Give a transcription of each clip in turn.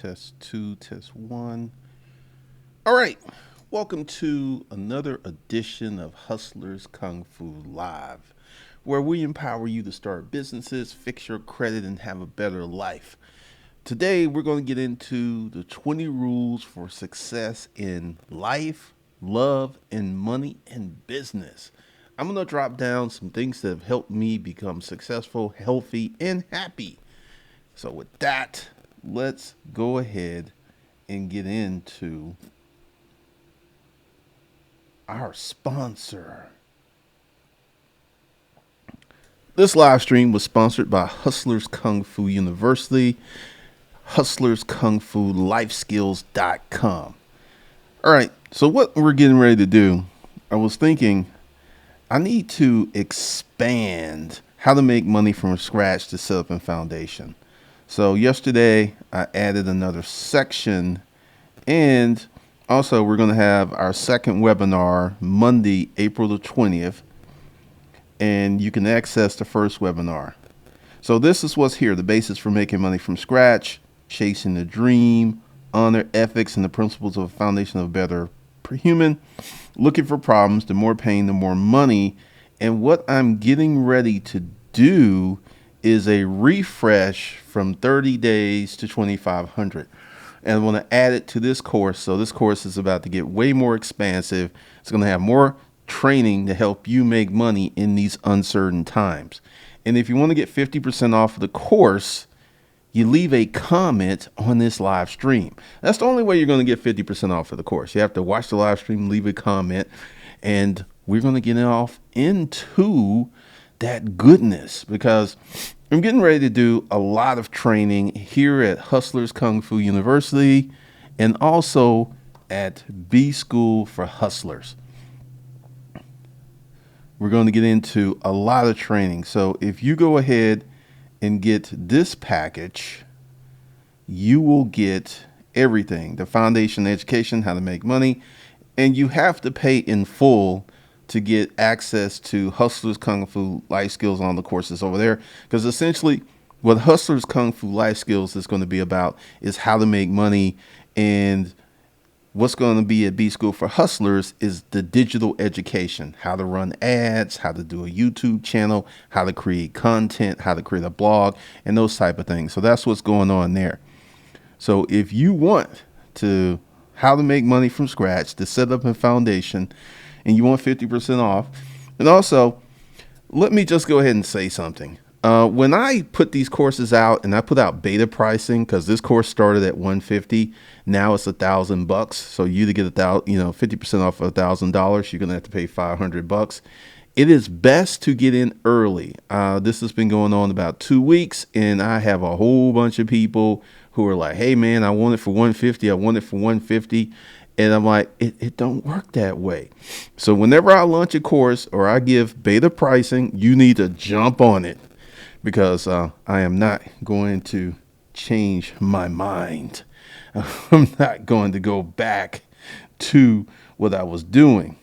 Test two, test one. All right. Welcome to another edition of Hustlers Kung Fu Live, where we empower you to start businesses, fix your credit, and have a better life. Today, we're going to get into the 20 rules for success in life, love, and money and business. I'm going to drop down some things that have helped me become successful, healthy, and happy. So, with that, let's go ahead and get into our sponsor. This live stream was sponsored by Hustlers Kung Fu University, hustlerskungfulifeskills.com. All right, so what we're getting ready to do, I was thinking I need to expand how to make money from scratch to set up a foundation. So yesterday I added another section, and also we're going to have our second webinar Monday, April the 20th, and you can access the first webinar. So this is what's here: the basis for making money from scratch, chasing the dream, honor, ethics, and the principles of a foundation of a better human, looking for problems, the more pain, the more money. And what I'm getting ready to do is a refresh from 30 days to 2,500. And I want to add it to this course. So this course is about to get way more expansive. It's going to have more training to help you make money in these uncertain times. And if you want to get 50% off of the course, you leave a comment on this live stream. That's the only way you're going to get 50% off of the course. You have to watch the live stream, leave a comment, and we're going to get off into that goodness, because I'm getting ready to do a lot of training here at Hustlers Kung Fu University and also at B School for Hustlers. We're going to get into a lot of training. So if you go ahead and get this package, you will get everything: the foundation education, how to make money, and you have to pay in full to get access to Hustlers Kung Fu Life Skills on the courses over there. Because essentially what Hustlers Kung Fu Life Skills is going to be about is how to make money, and what's going to be at B School for Hustlers is the digital education: how to run ads, how to do a YouTube channel, how to create content, how to create a blog, and those type of things. So that's what's going on there. So if you want to how to make money from scratch, to set up a foundation, and you want 50% off, and also let me just go ahead and say something. When I put these courses out, and I put out beta pricing, because this course started at 150, now it's $1,000. So you to get 50% off of $1,000, you're gonna have to pay $500. It is best to get in early. This has been going on about 2 weeks, and I have a whole bunch of people who are like, "Hey man, I want it for 150. I want it for 150." And I'm like, it don't work that way. So whenever I launch a course or I give beta pricing, you need to jump on it, because I am not going to change my mind. I'm not going to go back to what I was doing.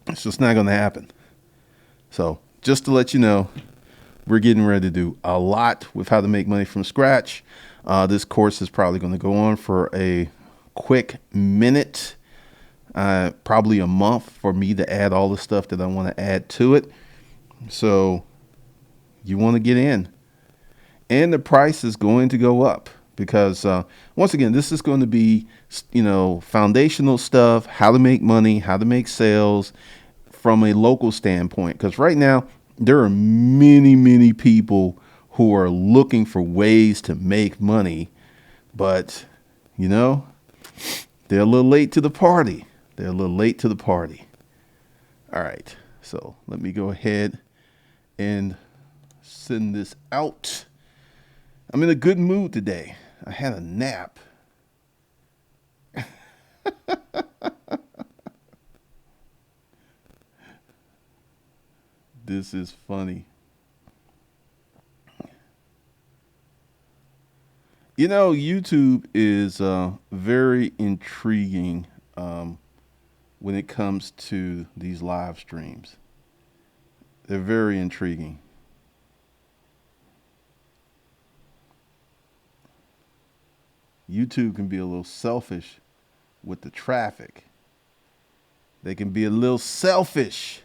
It's just not going to happen. So just to let you know, we're getting ready to do a lot with how to make money from scratch. This course is probably going to go on for a quick minute, probably a month, for me to add all the stuff that I want to add to it. So you want to get in, and the price is going to go up, because once again, this is going to be, foundational stuff: how to make money, how to make sales from a local standpoint. Because right now there are many people who are looking for ways to make money, but they're a little late to the party. They're a little late to the party. All right, so let me go ahead and send this out. I'm in a good mood today. I had a nap. This is funny. YouTube is very intriguing when it comes to these live streams. They're very intriguing. YouTube can be a little selfish with the traffic. They can be a little selfish.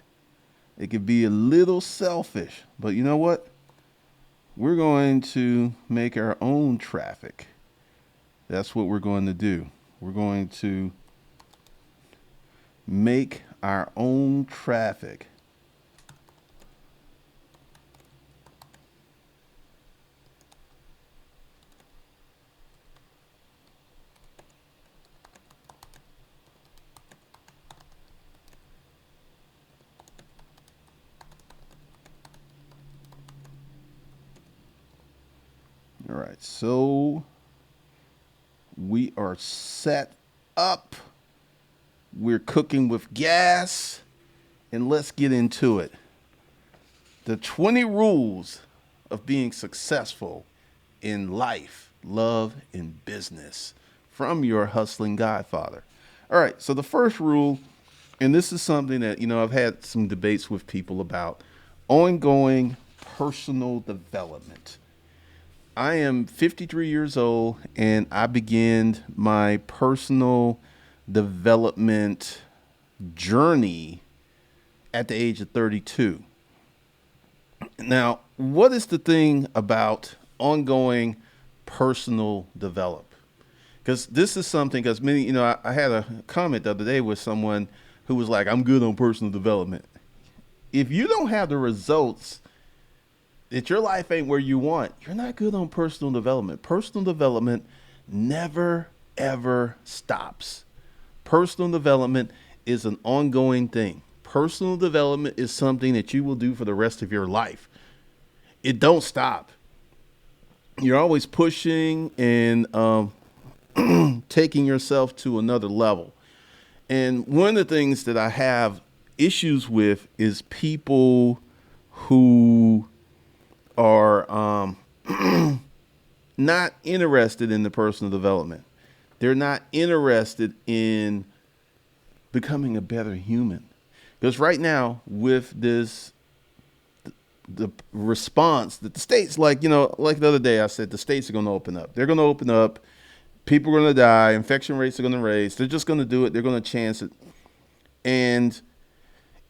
It can be a little selfish. But you know what? We're going to make our own traffic. That's what we're going to do. We're going to make our own traffic. All right, so we are set up. We're cooking with gas, and let's get into it. The 20 rules of being successful in life, love, and business from your hustling Godfather. All right, so the first rule, and this is something that, I've had some debates with people about ongoing personal development. I am 53 years old and I began my personal development journey at the age of 32. Now, what is the thing about ongoing personal development? Because this is something, because many, I had a comment the other day with someone who was like, I'm good on personal development. If you don't have the results, that your life ain't where you want, you're not good on personal development. Personal development never, ever stops. Personal development is an ongoing thing. Personal development is something that you will do for the rest of your life. It don't stop. You're always pushing and taking yourself to another level. And one of the things that I have issues with is people who are not interested in the personal development. They're not interested in becoming a better human. Because right now, with this, the response that the states, like the other day, I said the states are going to open up. They're going to open up. People are going to die. Infection rates are going to raise. They're just going to do it. They're going to chance it. And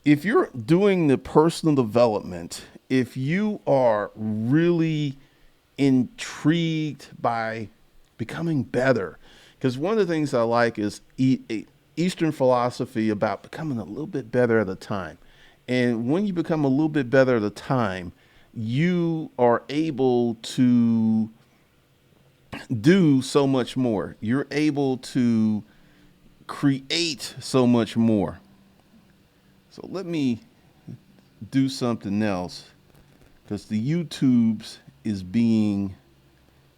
if you're doing the personal development, if you are really intrigued by becoming better, because one of the things I like is Eastern philosophy about becoming a little bit better at a time. And when you become a little bit better at a time, you are able to do so much more. You're able to create so much more. So let me do something else, because the YouTubes is being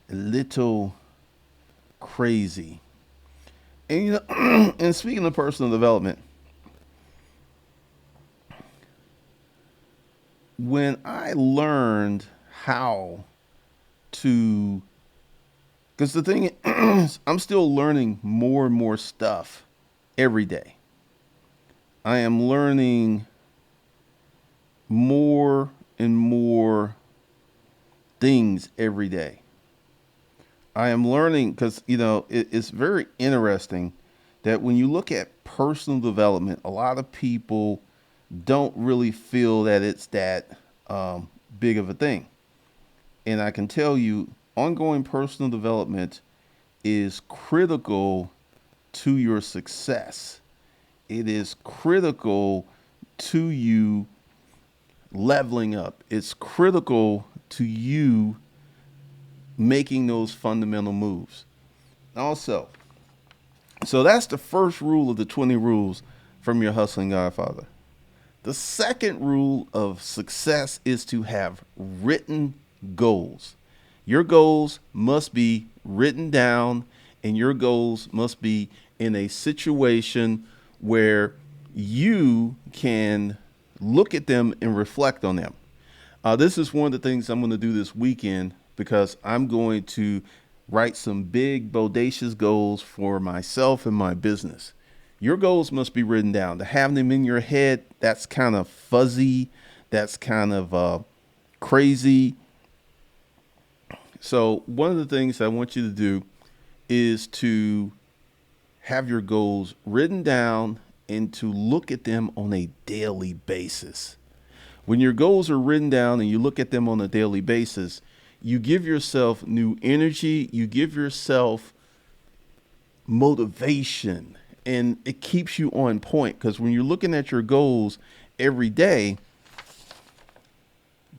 a little crazy. And and speaking of personal development, when I learned how to, because the thing is, I'm still learning more and more stuff every day. I am learning more and more things every day. I am learning because, it's very interesting that when you look at personal development, a lot of people don't really feel that it's that big of a thing. And I can tell you, ongoing personal development is critical to your success. It is critical to you leveling up. It's critical to you making those fundamental moves. Also, so that's the first rule of the 20 rules from your hustling Godfather. The second rule of success is to have written goals. Your goals must be written down, and your goals must be in a situation where you can look at them and reflect on them. This is one of the things I'm going to do this weekend, because I'm going to write some big, bodacious goals for myself and my business. Your goals must be written down. To have them in your head, that's kind of fuzzy. That's kind of crazy. So one of the things I want you to do is to have your goals written down and to look at them on a daily basis. When your goals are written down and you look at them on a daily basis, you give yourself new energy, you give yourself motivation, and it keeps you on point. Because when you're looking at your goals every day,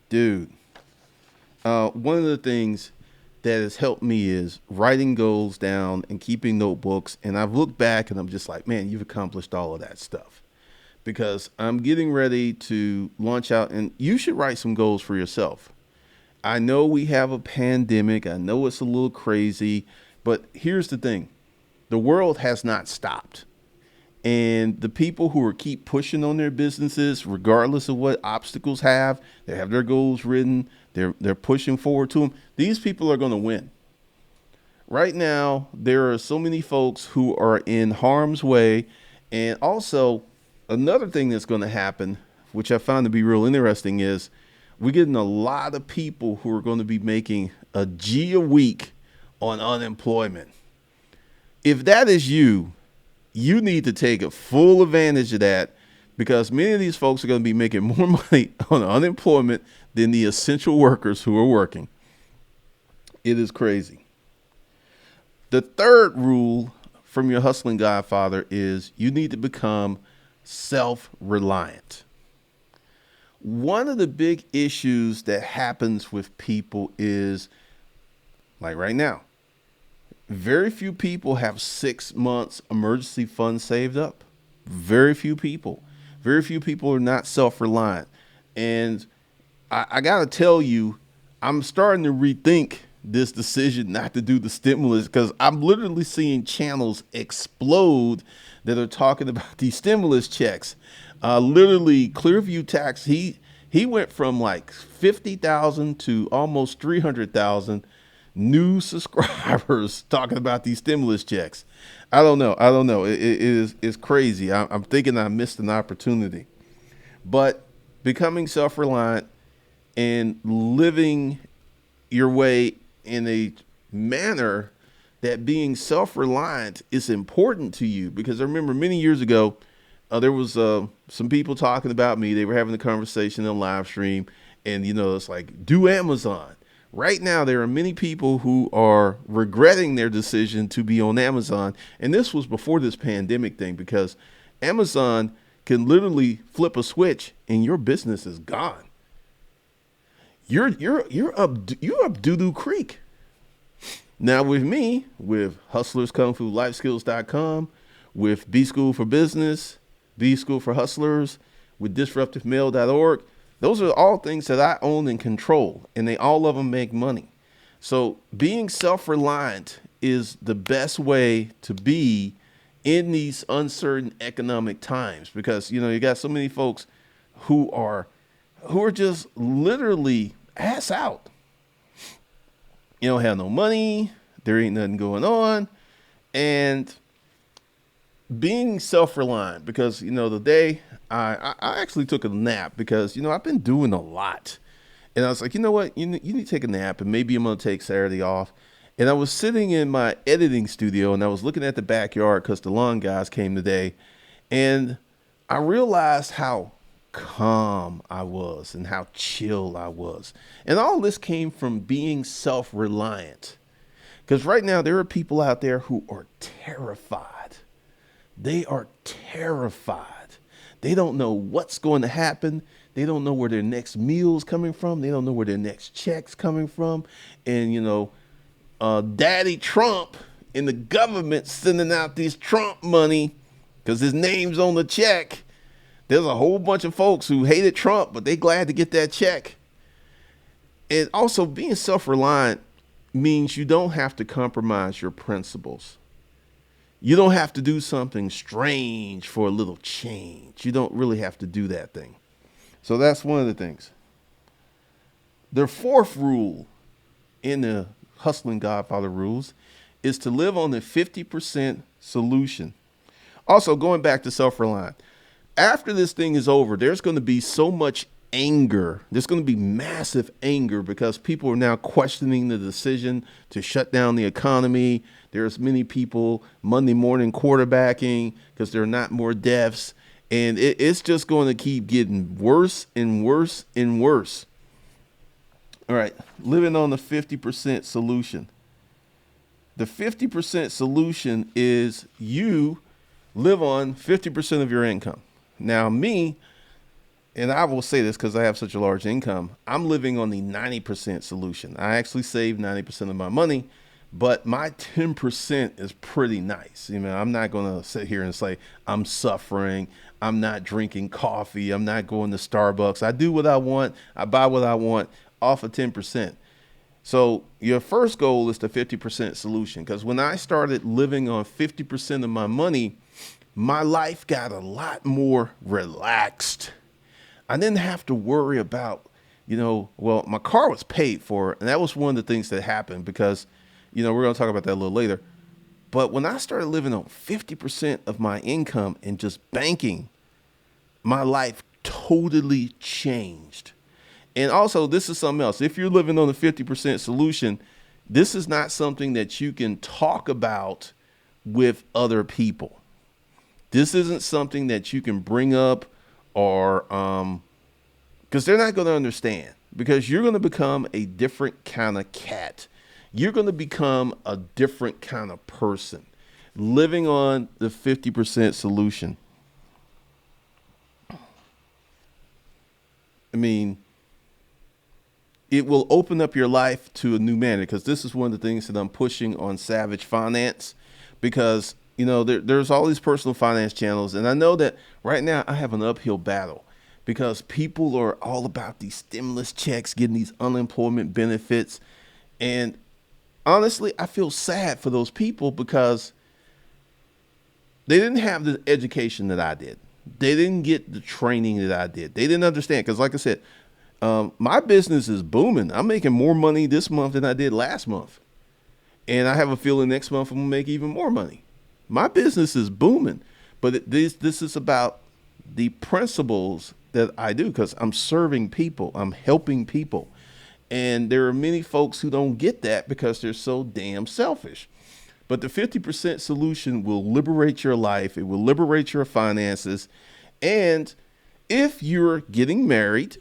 dude, one of the things that has helped me is writing goals down and keeping notebooks. And I've looked back and I'm just like, man, you've accomplished all of that stuff, because I'm getting ready to launch out, and you should write some goals for yourself. I know we have a pandemic. I know it's a little crazy, but here's the thing. The world has not stopped. And the people who are keep pushing on their businesses, regardless of what obstacles they have their goals written. They're pushing forward to them. These people are going to win. Right now, there are so many folks who are in harm's way. And also, another thing that's going to happen, which I found to be real interesting, is we're getting a lot of people who are going to be making a G a week on unemployment. If that is you, you need to take a full advantage of that, because many of these folks are going to be making more money on unemployment than the essential workers who are working. It is crazy. The third rule from your hustling Godfather is you need to become self-reliant. One of the big issues that happens with people is, like right now, very few people have 6 months emergency fund saved up. Very few people. Very few people are not self-reliant. And I got to tell you, I'm starting to rethink this decision not to do the stimulus, because I'm literally seeing channels explode that are talking about these stimulus checks. Literally, Clearview Tax, he went from like 50,000 to almost 300,000 new subscribers talking about these stimulus checks. I don't know. It's crazy. I'm thinking I missed an opportunity. But becoming self-reliant and living your way in a manner that being self-reliant is important to you. Because I remember many years ago, there was some people talking about me. They were having a conversation on live stream, and it's like, do Amazon. Right now, there are many people who are regretting their decision to be on Amazon. And this was before this pandemic thing, because Amazon can literally flip a switch and your business is gone. You're up doo-doo creek. Now with me, with hustlerskungfulifeskills.com, with B School for Business, B School for Hustlers, with disruptivemail.org, those are all things that I own and control, and all of them make money. So being self-reliant is the best way to be in these uncertain economic times, because you got so many folks who are just literally ass out. You don't have no money, there ain't nothing going on, and being self-reliant, because the day I actually took a nap, because I've been doing a lot, and I was like, you know what, you need to take a nap, and maybe I'm gonna take Saturday off. And I was sitting in my editing studio, and I was looking at the backyard because the lawn guys came today, and I realized how calm I was and how chill I was, and all this came from being self-reliant. Because right now there are people out there who are terrified. They are terrified. They don't know what's going to happen. They don't know where their next meal's coming from. They don't know where their next check's coming from. And, Daddy Trump and the government sending out this Trump money because his name's on the check. There's a whole bunch of folks who hated Trump, but they glad to get that check. And also, being self-reliant means you don't have to compromise your principles. You don't have to do something strange for a little change. You don't really have to do that thing. So that's one of the things. The fourth rule in the Hustling Godfather rules is to live on the 50% solution. Also, going back to self-reliant, after this thing is over, there's going to be so much anger. There's going to be massive anger because people are now questioning the decision to shut down the economy. There's many people Monday morning quarterbacking because there are not more deaths. And it's just going to keep getting worse and worse and worse. All right, living on the 50% solution. The 50% solution is you live on 50% of your income. Now, me, and I will say this because I have such a large income, I'm living on the 90% solution. I actually save 90% of my money, but my 10% is pretty nice. You know, I'm not going to sit here and say I'm suffering. I'm not drinking coffee. I'm not going to Starbucks. I do what I want. I buy what I want off of 10%. So your first goal is the 50% solution. Because when I started living on 50% of my money, my life got a lot more relaxed. I didn't have to worry about, well, my car was paid for. And that was one of the things that happened because, we're going to talk about that a little later. But when I started living on 50% of my income and just banking, my life totally changed. And also, this is something else. If you're living on the 50% solution, this is not something that you can talk about with other people. This isn't something that you can bring up or because they're not going to understand, because you're going to become a different kind of cat. You're going to become a different kind of person living on the 50% solution. I mean, it will open up your life to a new manner, because this is one of the things that I'm pushing on Savage Finance, because, there's all these personal finance channels. And I know that right now I have an uphill battle because people are all about these stimulus checks, getting these unemployment benefits. And honestly, I feel sad for those people because they didn't have the education that I did. They didn't get the training that I did. They didn't understand. Because like I said, my business is booming. I'm making more money this month than I did last month. And I have a feeling next month I'm going to make even more money. My business is booming. But this is about the principles that I do, because I'm serving people. I'm helping people. And there are many folks who don't get that because they're so damn selfish. But the 50% solution will liberate your life. It will liberate your finances. And if you're getting married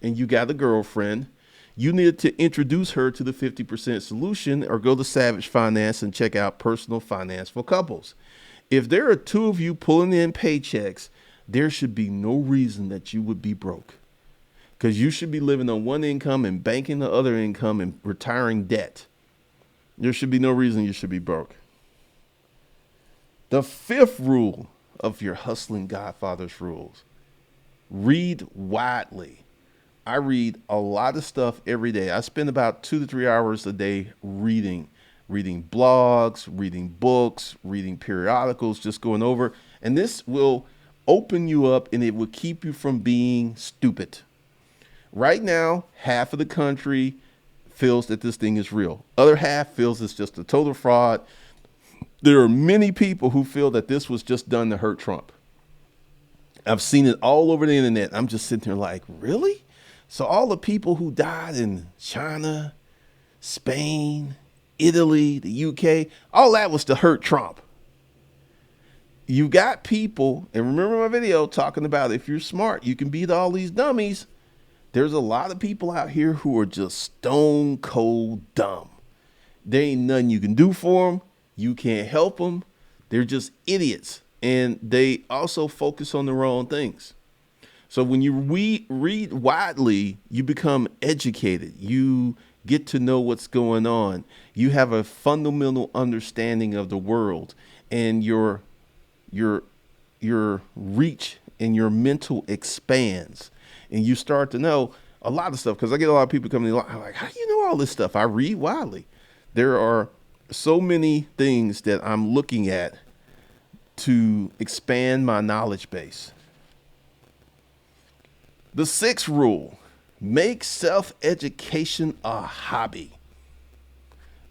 and you got a girlfriend, you need to introduce her to the 50% solution, or go to Savage Finance and check out Personal Finance for Couples. If there are two of you pulling in paychecks, there should be no reason that you would be broke, because you should be living on one income and banking the other income and retiring debt. There should be no reason you should be broke. The fifth rule of your Hustling Godfather's rules: read widely. I read a lot of stuff every day. I spend about 2 to 3 hours a day reading blogs, reading books, reading periodicals, just going over. And this will open you up, and it will keep you from being stupid. Right now, half of the country feels that this thing is real. Other half feels it's just a total fraud. There are many people who feel that this was just done to hurt Trump. I've seen it all over the internet. I'm just sitting there like, really? So all the people who died in China, Spain, Italy, the UK, all that was to hurt Trump. You got people, and remember my video talking about, if you're smart, you can beat all these dummies. There's a lot of people out here who are just stone cold dumb. There ain't nothing you can do for them. You can't help them. They're just idiots. And they also focus on the wrong things. So when you read widely, you become educated. You get to know what's going on. You have a fundamental understanding of the world, and your reach and your mental expands, and you start to know a lot of stuff. Because I get a lot of people coming in like, how do you know all this stuff? I read widely. There are so many things that I'm looking at to expand my knowledge base. The sixth rule: make self-education a hobby.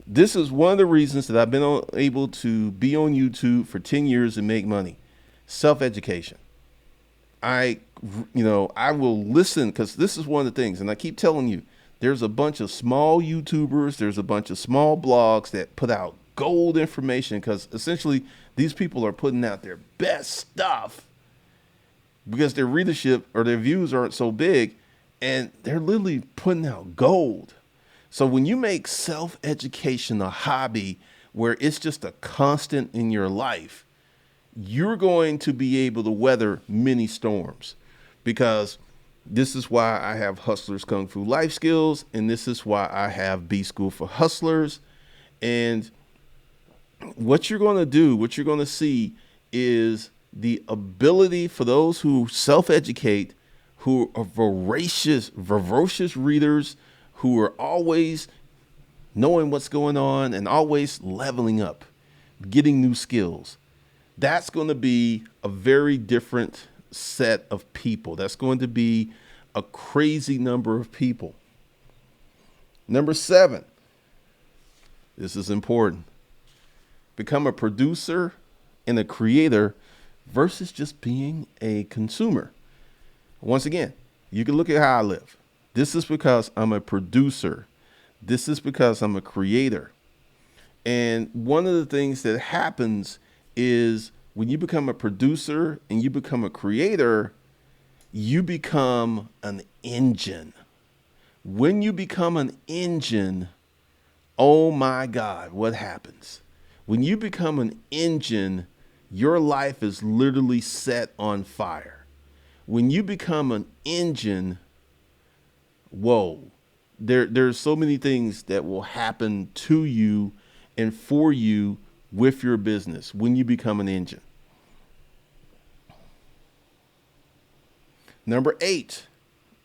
This is one of the reasons that I've been able to be on YouTube for 10 years and make money. Self-education. I, I will listen because this is one of the things, and I keep telling you, there's a bunch of small YouTubers, there's a bunch of small blogs that put out gold information because essentially these people are putting out their best stuff because their readership or their views aren't so big, and they're literally putting out gold. So when you make self-education a hobby where it's just a constant in your life, you're going to be able to weather many storms, because this is why I have Hustlers Kung Fu Life Skills, and this is why I have B School for Hustlers. And what you're going to do, what you're going to see is the ability for those who self-educate, who are voracious readers, who are always knowing what's going on and always leveling up, getting new skills. That's going to be a very different set of people. That's going to be a crazy number of people. Number 7, this is important. Become a producer and a creator versus just being a consumer. Once again, you can look at how I live. This is because I'm a producer. This is because I'm a creator. And one of the things that happens is when you become a producer and you become a creator, you become an engine. When you become an engine, oh my God, what happens? When you become an engine, your life is literally set on fire. When you become an engine, whoa, there's so many things that will happen to you and for you with your business when you become an engine. Number 8,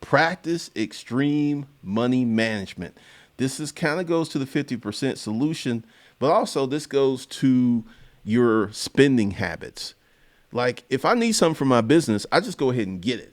practice extreme money management. This is kind of goes to the 50% solution, but also this goes to your spending habits. Like if I need something for my business, I just go ahead and get it.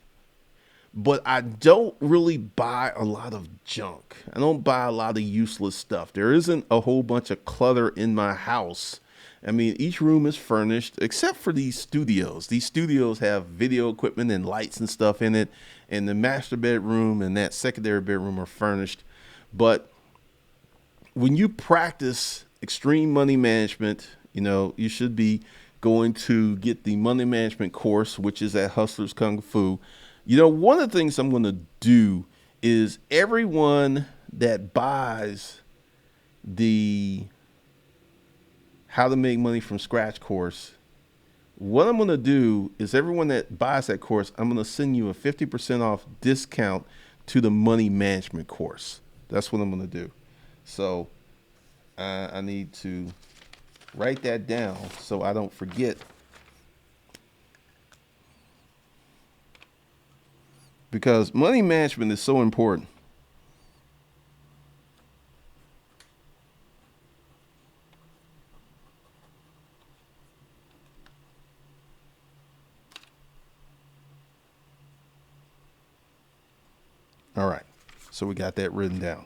But I don't really buy a lot of junk. I don't buy a lot of useless stuff. There isn't a whole bunch of clutter in my house. I mean, each room is furnished except for these studios. These studios have video equipment and lights and stuff in it. And the master bedroom and that secondary bedroom are furnished. But when you practice extreme money management, you should be going to get the money management course, which is at Hustlers Kung Fu. One of the things I'm going to do is everyone that buys the How to Make Money from Scratch course, what I'm going to do is everyone that buys that course, I'm going to send you a 50% off discount to the money management course. That's what I'm going to do. So I need to write that down so I don't forget. Because money management is so important. All right, so we got that written down.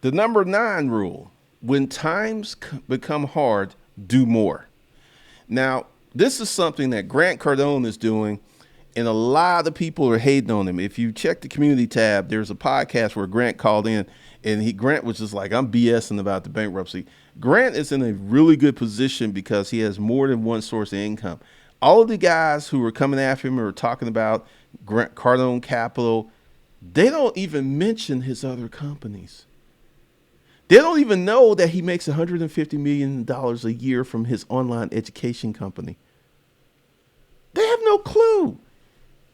The number 9 rule: when times become hard, do more. Now, this is something that Grant Cardone is doing, and a lot of people are hating on him. If you check the community tab, there's a podcast where Grant called in, and Grant was just like, I'm BSing about the bankruptcy. Grant is in a really good position because he has more than one source of income. All of the guys who are coming after him or talking about Grant Cardone Capital, they don't even mention his other companies. They don't even know that he makes $150 million a year from his online education company. They have no clue.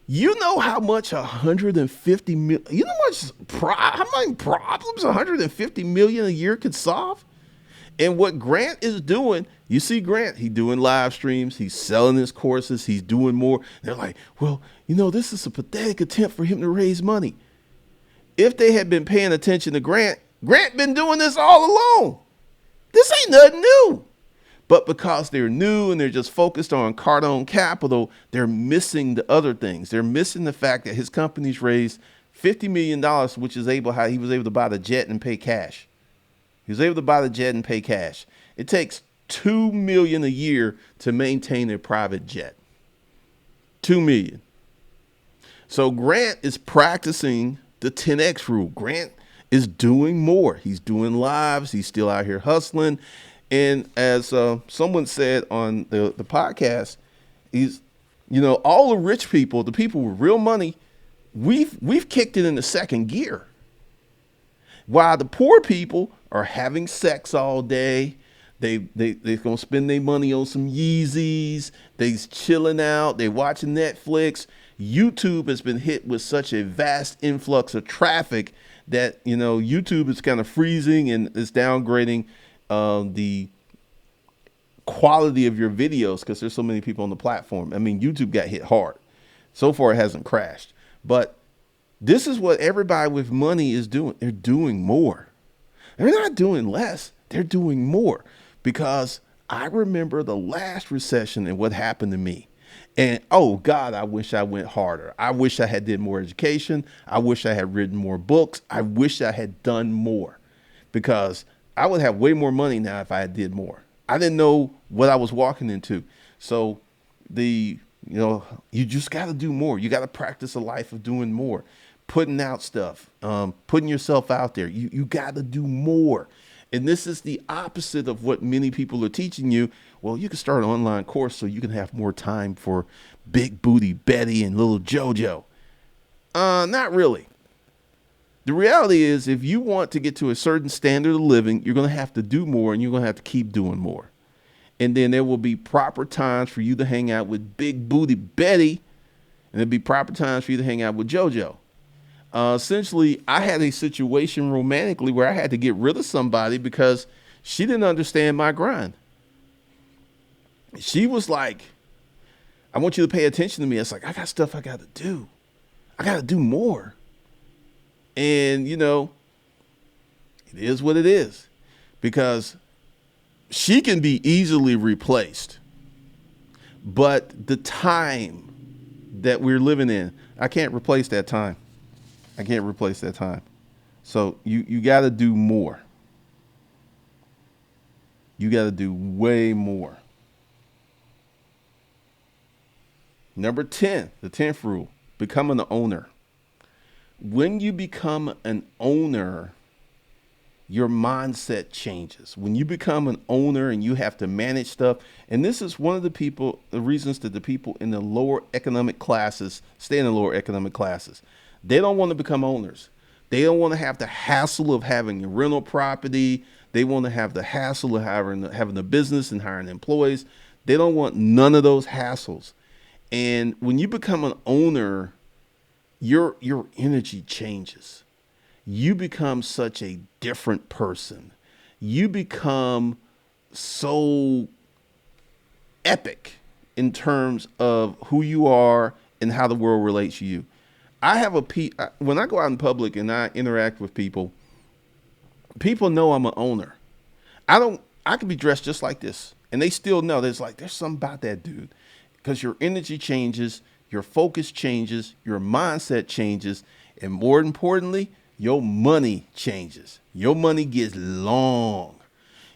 You know how much 150 million, you know how many problems 150 million a year could solve? And what Grant is doing, you see Grant, he's doing live streams, he's selling his courses, he's doing more. They're like, well, this is a pathetic attempt for him to raise money. If they had been paying attention to Grant been doing this all along. This ain't nothing new. But because they're new and they're just focused on Cardone Capital, they're missing the other things. They're missing the fact that his company's raised $50 million, which is how he was able to buy the jet and pay cash. He was able to buy the jet and pay cash. It takes $2 million a year to maintain a private jet. 2 million. So Grant is practicing the 10X rule. Grant is doing more. He's doing lives. He's still out here hustling. And as someone said on the podcast, he's, all the rich people, the people with real money, we've kicked it into second gear. While the poor people are having sex all day, they're gonna spend their money on some Yeezys. They's chilling out. They watching Netflix. YouTube has been hit with such a vast influx of traffic that YouTube is kind of freezing and is downgrading the quality of your videos because there's so many people on the platform. I mean, YouTube got hit hard. So far, it hasn't crashed, but this is what everybody with money is doing. They're doing more. They're not doing less. They're doing more, because I remember the last recession and what happened to me. And oh God, I wish I went harder. I wish I had did more education. I wish I had written more books. I wish I had done more, because I would have way more money now if I had did more. I didn't know what I was walking into. So you just got to do more. You got to practice a life of doing more, putting out stuff, putting yourself out there. You got to do more. And this is the opposite of what many people are teaching you. Well, you can start an online course so you can have more time for Big Booty Betty and little JoJo. Not really. The reality is, if you want to get to a certain standard of living, you're going to have to do more, and you're going to have to keep doing more. And then there will be proper times for you to hang out with Big Booty Betty, and there'll be proper times for you to hang out with JoJo. Essentially, I had a situation romantically where I had to get rid of somebody because she didn't understand my grind. She was like, I want you to pay attention to me. It's like, I got stuff I got to do. I got to do more. And, it is what it is, because she can be easily replaced. But the time that we're living in, I can't replace that time. I can't replace that time. So you got to do more. You got to do way more. Number 10, the 10th rule, becoming an owner. When you become an owner, your mindset changes. When you become an owner and you have to manage stuff, and this is one of the reasons that the people in the lower economic classes stay in the lower economic classes. They don't want to become owners. They don't want to have the hassle of having a rental property. They want to have the hassle of having a business and hiring employees. They don't want none of those hassles. And when you become an owner, your energy changes. You become such a different person. You become so epic in terms of who you are and how the world relates to you. When I go out in public and I interact with people, people know I'm an owner. I can be dressed just like this, and they still know there's something about that dude, because your energy changes, your focus changes, your mindset changes, and more importantly, your money changes. Your money gets long.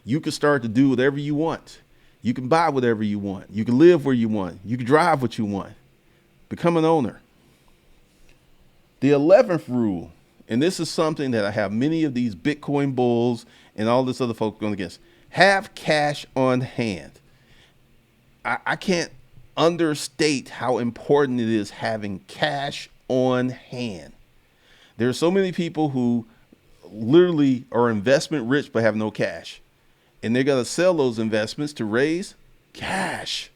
You can start to do whatever you want. You can buy whatever you want. You can live where you want. You can drive what you want. Become an owner. The 11th rule, and this is something that I have many of these Bitcoin bulls and all this other folk going against. Have cash on hand. I can't understate how important it is having cash on hand. There are so many people who literally are investment rich but have no cash. And they're going to sell those investments to raise cash.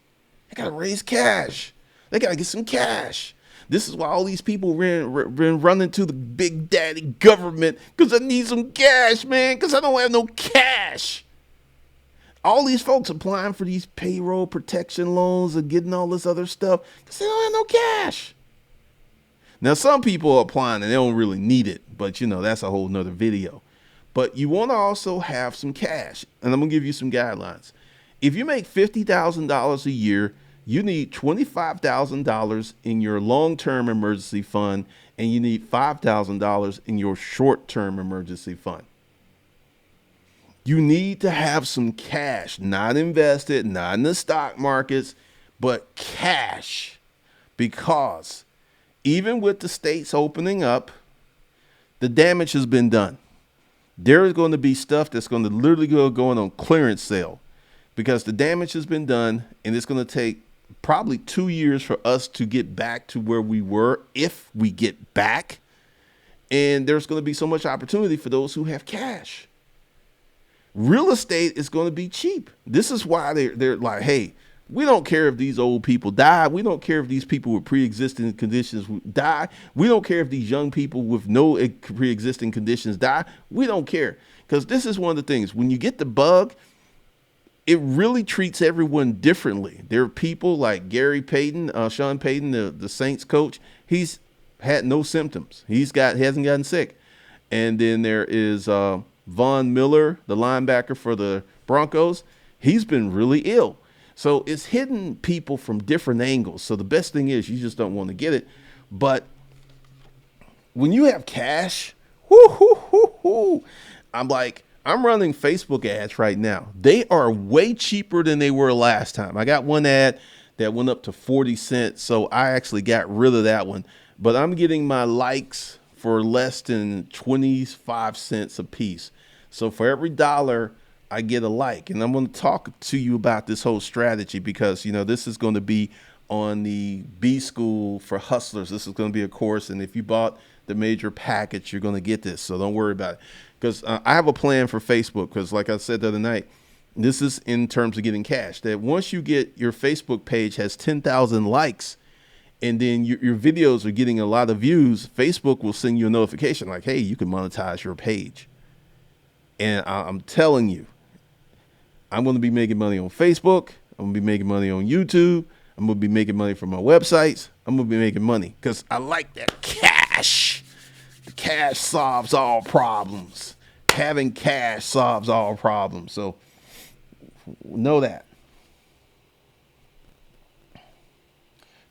They got to raise cash. They got to get some cash. This is why all these people been running to the big daddy government, because I need some cash, man, because I don't have no cash. All these folks applying for these payroll protection loans and getting all this other stuff because they don't have no cash. Now, some people are applying and they don't really need it, but that's a whole nother video. But you want to also have some cash, and I'm going to give you some guidelines. If you make $50,000 a year, you need $25,000 in your long-term emergency fund, and you need $5,000 in your short-term emergency fund. You need to have some cash, not invested, not in the stock markets, but cash. Because even with the states opening up, the damage has been done. There is going to be stuff that's going to literally go going on clearance sale because the damage has been done, and it's going to take probably 2 years for us to get back to where we were, if we get back. And there's going to be so much opportunity for those who have cash. Real estate is going to be cheap. This is why they're like, hey, we don't care if these old people die. We don't care if these people with pre-existing conditions die. We don't care if these young people with no pre-existing conditions die. We don't care. Because this is one of the things. When you get the bug, it really treats everyone differently. There are people like Gary Payton, Sean Payton, the Saints coach. He's had no symptoms. He hasn't gotten sick. And then there is Von Miller, the linebacker for the Broncos. He's been really ill. So it's hitting people from different angles. So the best thing is you just don't want to get it. But when you have cash, I'm running Facebook ads right now. They are way cheaper than they were last time. I got one ad that went up to 40 cents. So I actually got rid of that one. But I'm getting my likes for less than 25 cents a piece. So for every dollar, I get a like. And I'm going to talk to you about this whole strategy because, this is going to be on the B School for Hustlers. This is going to be a course. And if you bought the major package, you're going to get this. So don't worry about it. Because I have a plan for Facebook. Because like I said the other night, this is in terms of getting cash. That once you get your Facebook page has 10,000 likes, and then your videos are getting a lot of views, Facebook will send you a notification like, hey, you can monetize your page. And I'm telling you, I'm going to be making money on Facebook. I'm going to be making money on YouTube. I'm going to be making money from my websites. I'm going to be making money because I like that cash. The cash solves all problems. Having cash solves all problems. So know that.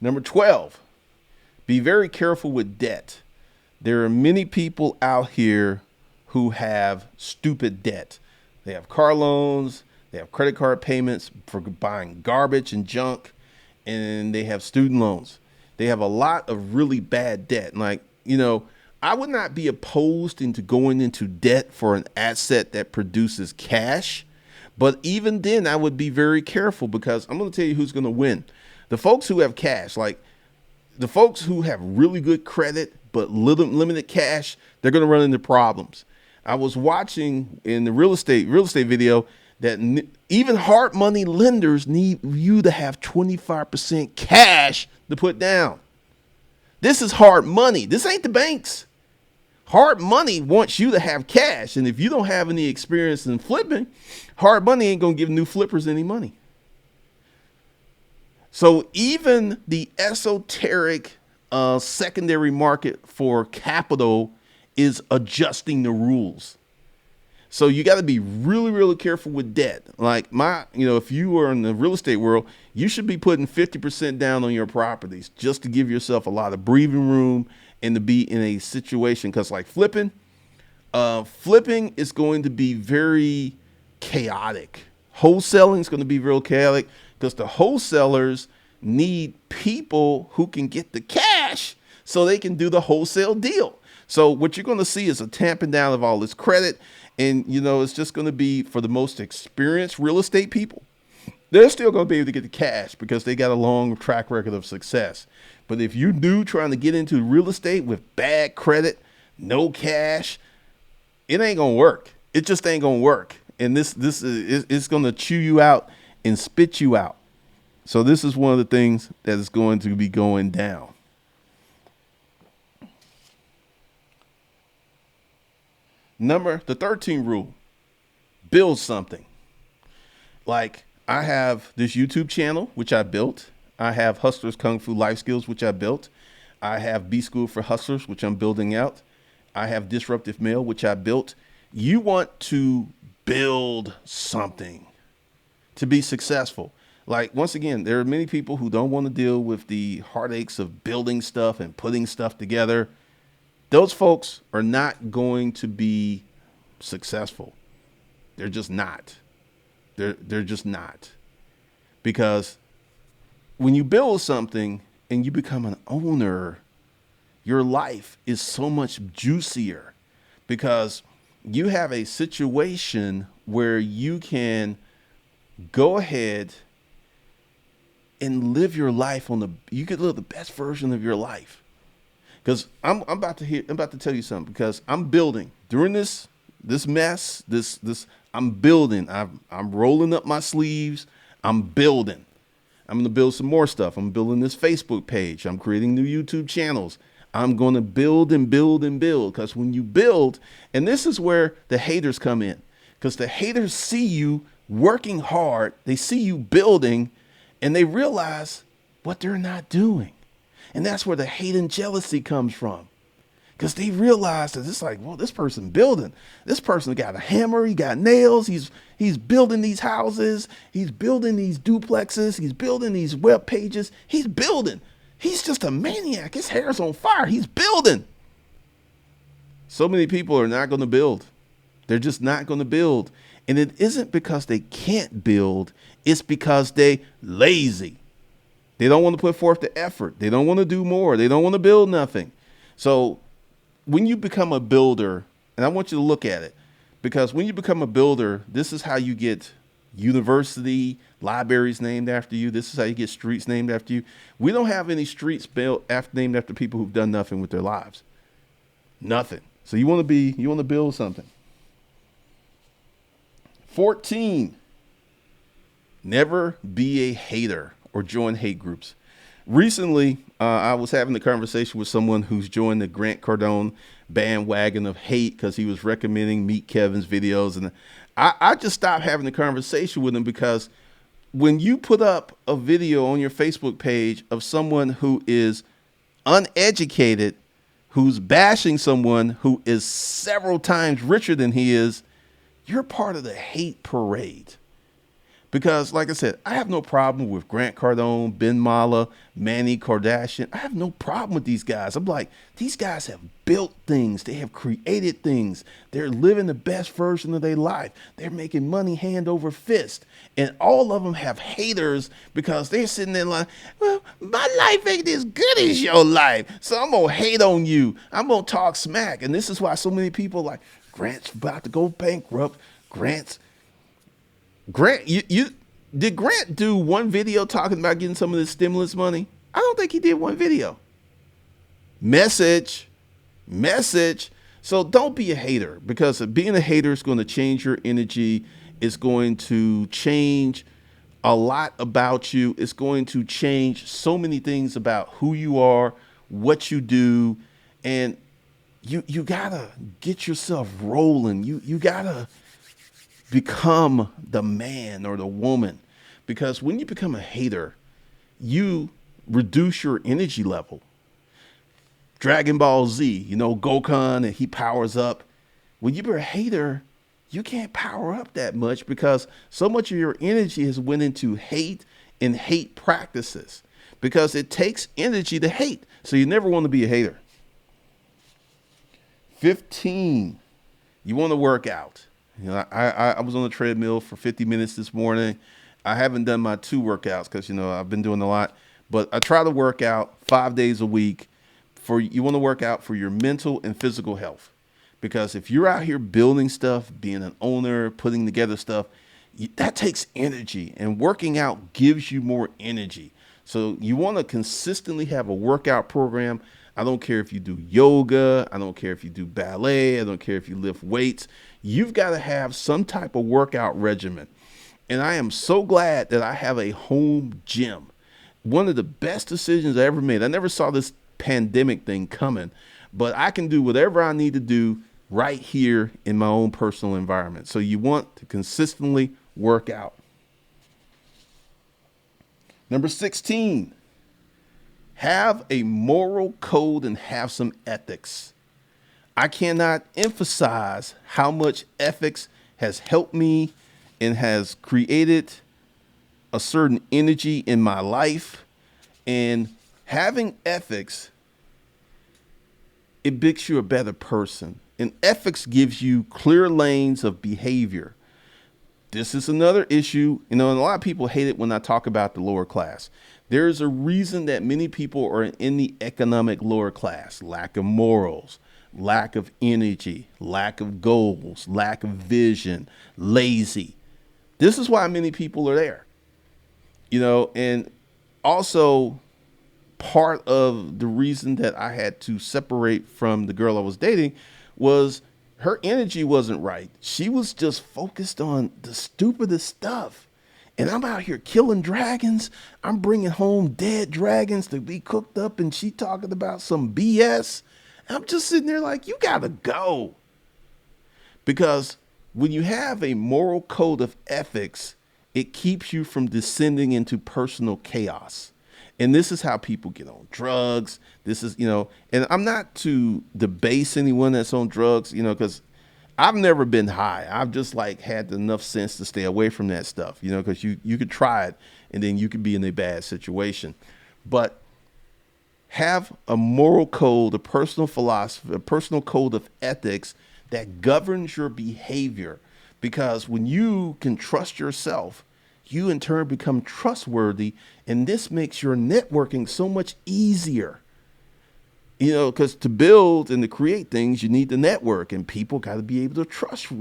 Number 12, be very careful with debt. There are many people out here who have stupid debt. They have car loans, they have credit card payments for buying garbage and junk, and they have student loans. They have a lot of really bad debt. Like, I would not be opposed into going into debt for an asset that produces cash. But even then, I would be very careful because I'm going to tell you who's going to win. The folks who have cash, like the folks who have really good credit but limited cash, they're going to run into problems. I was watching in the real estate video that even hard money lenders need you to have 25% cash to put down. This is hard money. This ain't the banks. Hard money wants you to have cash. And if you don't have any experience in flipping, hard money ain't going to give new flippers any money. So even the esoteric secondary market for capital is adjusting the rules. So you got to be really, really careful with debt. Like if you are in the real estate world, you should be putting 50% down on your properties just to give yourself a lot of breathing room and to be in a situation. Because like flipping is going to be very chaotic. Wholesaling is going to be real chaotic because the wholesalers need people who can get the cash so they can do the wholesale deal. So what you're going to see is a tamping down of all this credit. And, it's just going to be for the most experienced real estate people. They're still going to be able to get the cash because they got a long track record of success. But if you're new trying to get into real estate with bad credit, no cash, it ain't going to work. It just ain't going to work. And this is going to chew you out and spit you out. So this is one of the things that is going to be going down. The 13th rule, build something. Like I have this YouTube channel, which I built. I have Hustlers Kung Fu Life Skills, which I built. I have B School for Hustlers, which I'm building out. I have Disruptive Mail, which I built. You want to build something to be successful. Like, once again, there are many people who don't want to deal with the heartaches of building stuff and putting stuff together. Those folks are not going to be successful. They're just not. They're just not. Because when you build something and you become an owner, your life is so much juicier because you have a situation where you can go ahead and live your life you could live the best version of your life. Because I'm about to tell you something, because I'm building during this mess, I'm building. I'm rolling up my sleeves. I'm building. I'm going to build some more stuff. I'm building this Facebook page. I'm creating new YouTube channels. I'm going to build and build and build, because when you build, and this is where the haters come in, because the haters see you working hard. They see you building and they realize what they're not doing. And that's where the hate and jealousy comes from. Because they realize that it's like, well, this person building. This person got a hammer. He got nails. He's building these houses. He's building these duplexes. He's building these web pages. He's building. He's just a maniac. His hair's on fire. He's building. So many people are not going to build. They're just not going to build. And it isn't because they can't build. It's because they lazy. They don't want to put forth the effort. They don't want to do more. They don't want to build nothing. So when you become a builder, and I want you to look at it, because when you become a builder, this is how you get university, libraries named after you. This is how you get streets named after you. We don't have any streets named after people who've done nothing with their lives. Nothing. So you want to build something. 14, never be a hater or join hate groups. Recently, I was having a conversation with someone who's joined the Grant Cardone bandwagon of hate because he was recommending Meet Kevin's videos. And I just stopped having the conversation with him, because when you put up a video on your Facebook page of someone who is uneducated, who's bashing someone who is several times richer than he is, you're part of the hate parade. Because, like I said, I have no problem with Grant Cardone, Ben Mala, Manny Kardashian. I have no problem with these guys. I'm like, these guys have built things. They have created things. They're living the best version of their life. They're making money hand over fist. And all of them have haters because they're sitting there like, well, my life ain't as good as your life, so I'm going to hate on you. I'm going to talk smack. And this is why so many people like, Grant's about to go bankrupt. Grant, you did Grant do one video talking about getting some of this stimulus money? I don't think he did one video. Message. So don't be a hater, because being a hater is going to change your energy. It's going to change a lot about you. It's going to change so many things about who you are, what you do, and you gotta get yourself rolling. You gotta become the man or the woman, because when you become a hater, you reduce your energy level. Dragon Ball Z, Goku, and he powers up. When you're a hater, you can't power up that much, because so much of your energy has went into hate and hate practices, because it takes energy to hate. So you never want to be a hater. 15, you want to work out. I was on the treadmill for 50 minutes this morning. I haven't done my 2 workouts because, I've been doing a lot, but I try to work out 5 days a week. You want to work out for your mental and physical health, because if you're out here building stuff, being an owner, putting together stuff, that takes energy, and working out gives you more energy. So you want to consistently have a workout program. I don't care if you do yoga. I don't care if you do ballet. I don't care if you lift weights. You've got to have some type of workout regimen. And I am so glad that I have a home gym. One of the best decisions I ever made. I never saw this pandemic thing coming, but I can do whatever I need to do right here in my own personal environment. So you want to consistently work out. Number 16. Have a moral code and have some ethics. I cannot emphasize how much ethics has helped me and has created a certain energy in my life. And having ethics, it makes you a better person. And ethics gives you clear lanes of behavior. This is another issue, and a lot of people hate it when I talk about the lower class. There's a reason that many people are in the economic lower class: lack of morals, lack of energy, lack of goals, lack of vision, lazy. This is why many people are there, and also part of the reason that I had to separate from the girl I was dating was her energy wasn't right. She was just focused on the stupidest stuff. And I'm out here killing dragons. I'm bringing home dead dragons to be cooked up, and she talking about some BS. I'm just sitting there like, you gotta go. Because when you have a moral code of ethics, it keeps you from descending into personal chaos. And this is how people get on drugs. This is, and I'm not to debase anyone that's on drugs, because I've never been high. I've just had enough sense to stay away from that stuff, because you could try it and then you could be in a bad situation. But have a moral code, a personal philosophy, a personal code of ethics that governs your behavior. Because when you can trust yourself, you in turn become trustworthy, and this makes your networking so much easier. Because to build and to create things, you need the network, and people got to be able to trust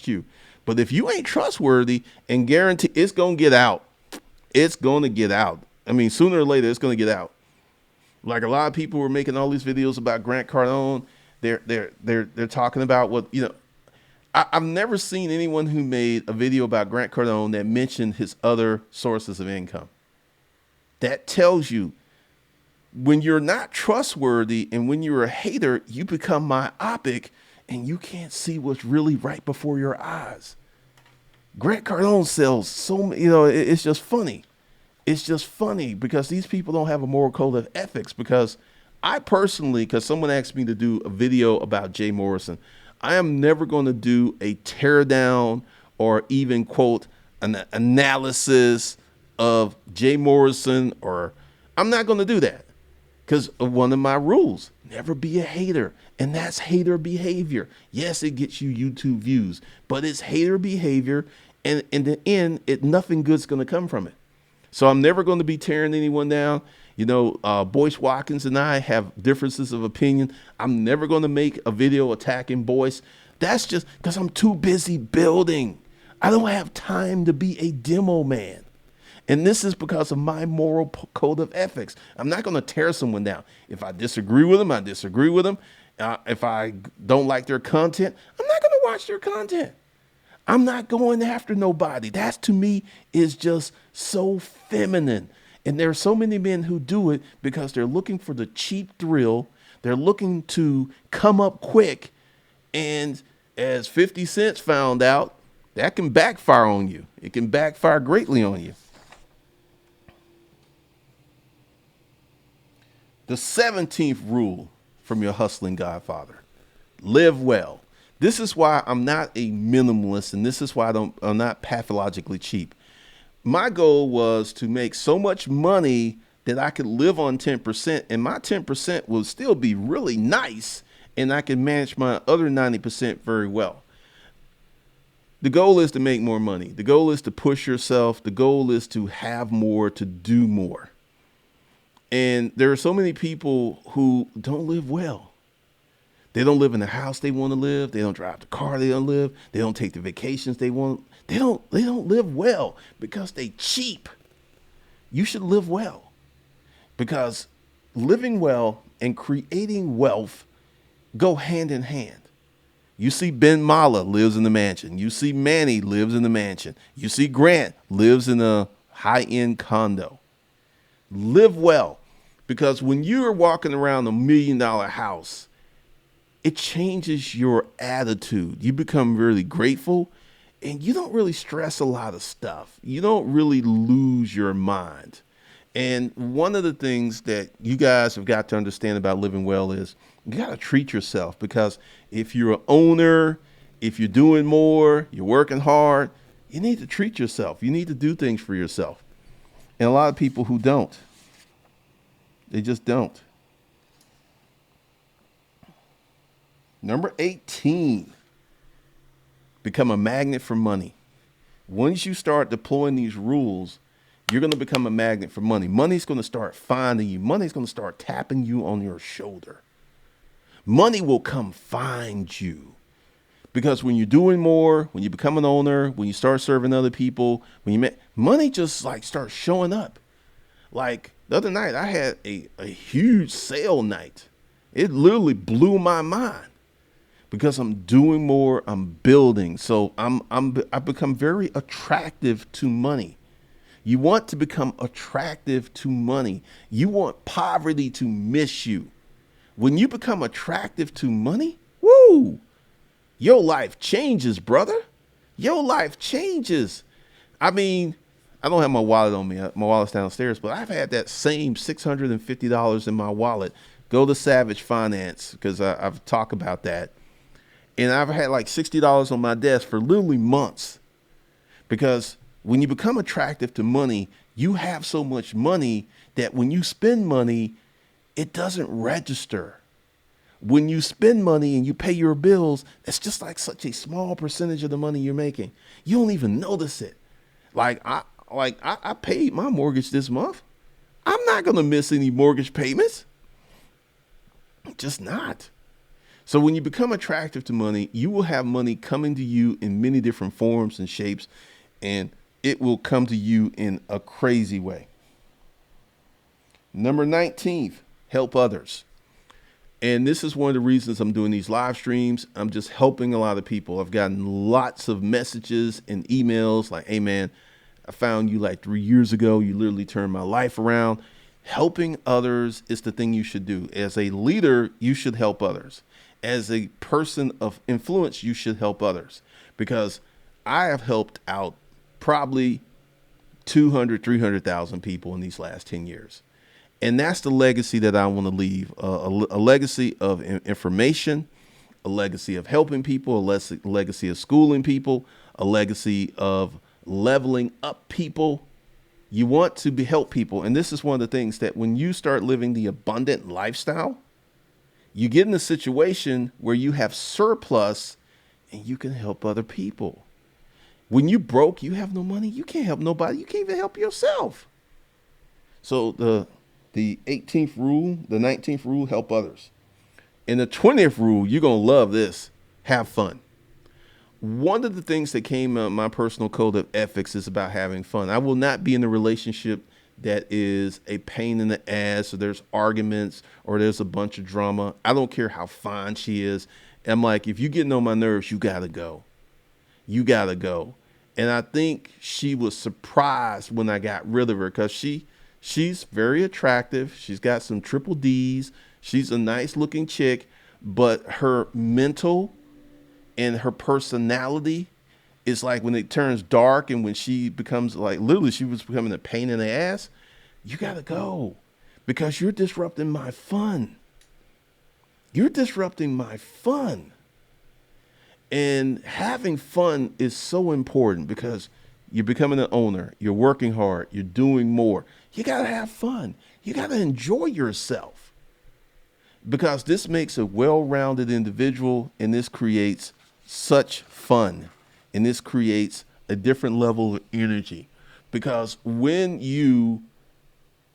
you. But if you ain't trustworthy, and guarantee it's going to get out, it's going to get out. I mean, sooner or later, it's going to get out. Like a lot of people were making all these videos about Grant Cardone. They're talking about what, I've never seen anyone who made a video about Grant Cardone that mentioned his other sources of income. That tells you when you're not trustworthy and when you're a hater, you become myopic and you can't see what's really right before your eyes. Grant Cardone sells so, it's just funny. It's just funny because these people don't have a moral code of ethics. Because I personally, because someone asked me to do a video about Jay Morrison, I am never going to do a tear down or even quote an analysis of Jay Morrison, or I'm not going to do that because of one of my rules: never be a hater. And that's hater behavior. Yes, it gets you YouTube views, but it's hater behavior. And in the end, nothing good's going to come from it. So I'm never going to be tearing anyone down. Boyce Watkins and I have differences of opinion. I'm never going to make a video attacking Boyce. That's just because I'm too busy building. I don't have time to be a demo man. And this is because of my moral code of ethics. I'm not going to tear someone down. If I disagree with them, I disagree with them. If I don't like their content, I'm not going to watch their content. I'm not going after nobody. That to me is just so feminine. And there are so many men who do it because they're looking for the cheap thrill. They're looking to come up quick. And as 50 Cent found out, that can backfire on you. It can backfire greatly on you. The 17th rule from your hustling Godfather: live well. This is why I'm not a minimalist, and this is why I'm not pathologically cheap. My goal was to make so much money that I could live on 10%, and my 10% will still be really nice, and I can manage my other 90% very well. The goal is to make more money. The goal is to push yourself. The goal is to have more, to do more. And there are so many people who don't live well. They don't live in the house they want to live. They don't drive the car they don't live. They don't take the vacations they want. They don't live well because they cheap. You should live well, because living well and creating wealth go hand in hand. You see Ben Mala lives in the mansion. You see Manny lives in the mansion. You see Grant lives in a high-end condo. Live well, because when you're walking around $1 million house, it changes your attitude. You become really grateful, and you don't really stress a lot of stuff. You don't really lose your mind. And one of the things that you guys have got to understand about living well is you got to treat yourself, because if you're an owner, if you're doing more, you're working hard, you need to treat yourself. You need to do things for yourself. And a lot of people who don't, they just don't. Number 18, become a magnet for money. Once you start deploying these rules, you're going to become a magnet for money. Money's going to start finding you. Money's going to start tapping you on your shoulder. Money will come find you. Because when you're doing more, when you become an owner, when you start serving other people, money just like starts showing up. Like the other night, I had a huge sale night. It literally blew my mind because I'm doing more, I'm building. So I've become very attractive to money. You want to become attractive to money. You want poverty to miss you. When you become attractive to money, woo, your life changes, brother. Your life changes. I mean, I don't have my wallet on me. My wallet's downstairs, but I've had that same $650 in my wallet. Go to Savage Finance because I've talked about that. And I've had like $60 on my desk for literally months. Because when you become attractive to money, you have so much money that when you spend money, it doesn't register. When you spend money and you pay your bills, it's just like such a small percentage of the money you're making. You don't even notice it. I paid my mortgage this month. I'm not going to miss any mortgage payments. Just not. So when you become attractive to money, you will have money coming to you in many different forms and shapes, and it will come to you in a crazy way. Number 19, help others. And this is one of the reasons I'm doing these live streams. I'm just helping a lot of people. I've gotten lots of messages and emails like, hey man, I found you like 3 years ago. You literally turned my life around. Helping others is the thing you should do. As a leader, you should help others. As a person of influence, you should help others, because I have helped out probably 200, 300,000 people in these last 10 years. And that's the legacy that I want to leave, a legacy of information, a legacy of helping people, a legacy of schooling people, a legacy of leveling up people. You want to help people. And this is one of the things that when you start living the abundant lifestyle, you get in a situation where you have surplus and you can help other people. When you broke, you have no money, you can't help nobody. You can't even help yourself. So the 18th rule, the 19th rule, help others. And the 20th rule, you're going to love this, have fun. One of the things that came out of my personal code of ethics is about having fun. I will not be in a relationship that is a pain in the ass, or there's arguments, or there's a bunch of drama. I don't care how fine she is. I'm like, if you're getting on my nerves, you got to go. You got to go. And I think she was surprised when I got rid of her, because she's very attractive. She's got some triple D's. She's a nice looking chick, but her mental and her personality is like when it turns dark, and when she becomes like, literally she was becoming a pain in the ass. You got to go, because you're disrupting my fun. You're disrupting my fun. And having fun is so important, because you're becoming an owner. You're working hard. You're doing more. You got to have fun. You got to enjoy yourself, because this makes a well-rounded individual, and this creates such fun, and this creates a different level of energy. Because when you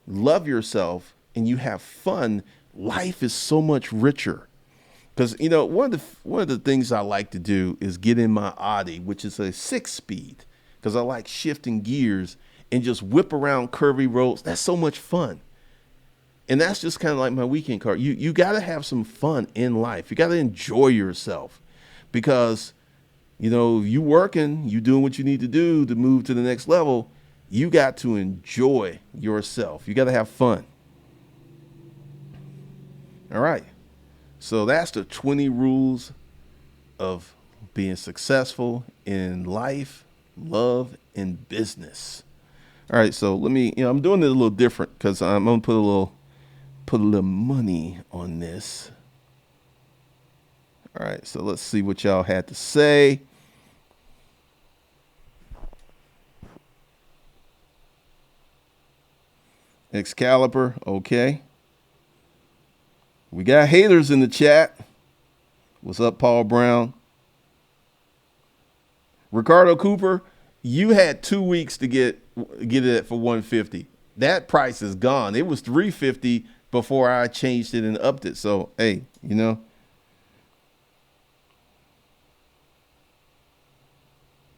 love yourself and you have fun, life is so much richer. Because, you know, one of the things I like to do is get in my Audi, which is a 6-speed, because I like shifting gears and just whip around curvy roads. That's so much fun. And that's just kind of like my weekend car. You got to have some fun in life. You got to enjoy yourself, because, you know, you working, you doing what you need to do to move to the next level. You got to enjoy yourself. You got to have fun. All right. So that's the 20 rules of being successful in life, love, and business. All right. So let me, I'm doing it a little different, because I'm going to put a little money on this. All right, so let's see what y'all had to say. Excalibur, okay. We got haters in the chat. What's up, Paul Brown? Ricardo Cooper, You had 2 weeks to get it for 150. That price is gone. It was 350 before I changed it and upped it. So hey,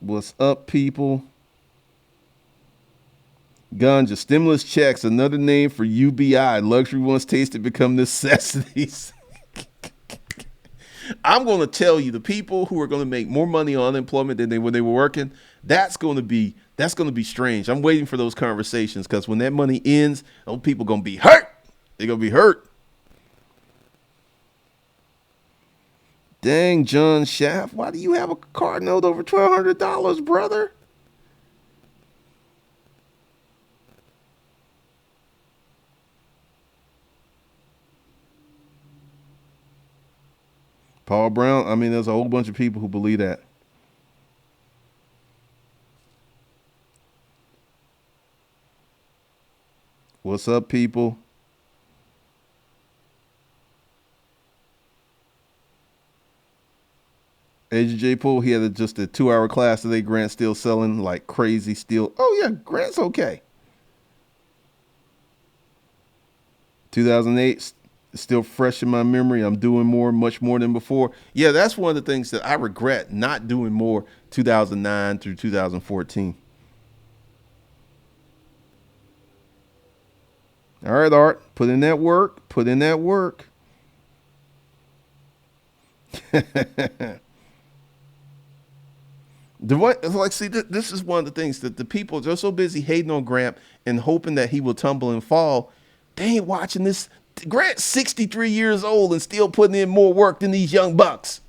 what's up, people? Ganja stimulus checks, another name for UBI. Luxury once tasted become necessities. I'm going to tell you, the people who are going to make more money on unemployment than when they were working, that's going to be strange. I'm waiting for those conversations, because when that money ends, those people going to be hurt. They're going to be hurt. Dang, John Shaft, why do you have a card note over $1,200, brother? Paul Brown. I mean, there's a whole bunch of people who believe that. What's up, people? Agent J Poole, he had just a 2 hour class today. Grant still selling like crazy. Still, oh yeah, Grant's okay. 2008, still fresh in my memory. I'm doing more, much more than before. Yeah, that's one of the things that I regret, not doing more 2009 through 2014. All right, Art, put in that work. Put in that work. See, this is one of the things that the people, they're so busy hating on Grant and hoping that he will tumble and fall. They ain't watching this. Grant's 63 years old and still putting in more work than these young bucks.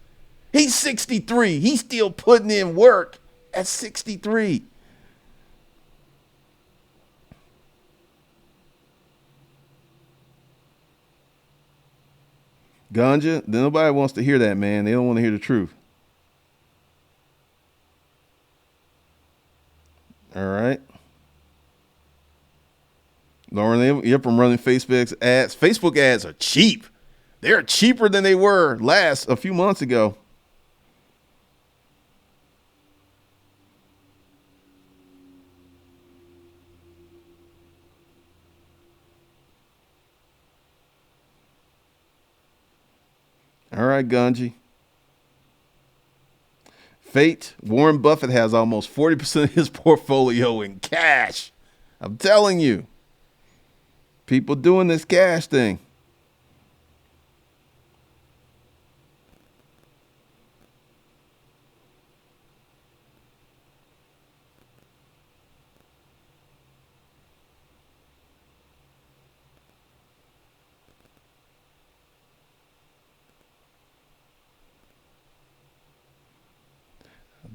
He's 63. He's still putting in work at 63. Ganja, nobody wants to hear that, man. They don't want to hear the truth. All right. Lauren, yep, I'm running Facebook ads. Facebook ads are cheap. They're cheaper than they were a few months ago. All right, Ganji. Fate, Warren Buffett has almost 40% of his portfolio in cash. I'm telling you, people doing this cash thing.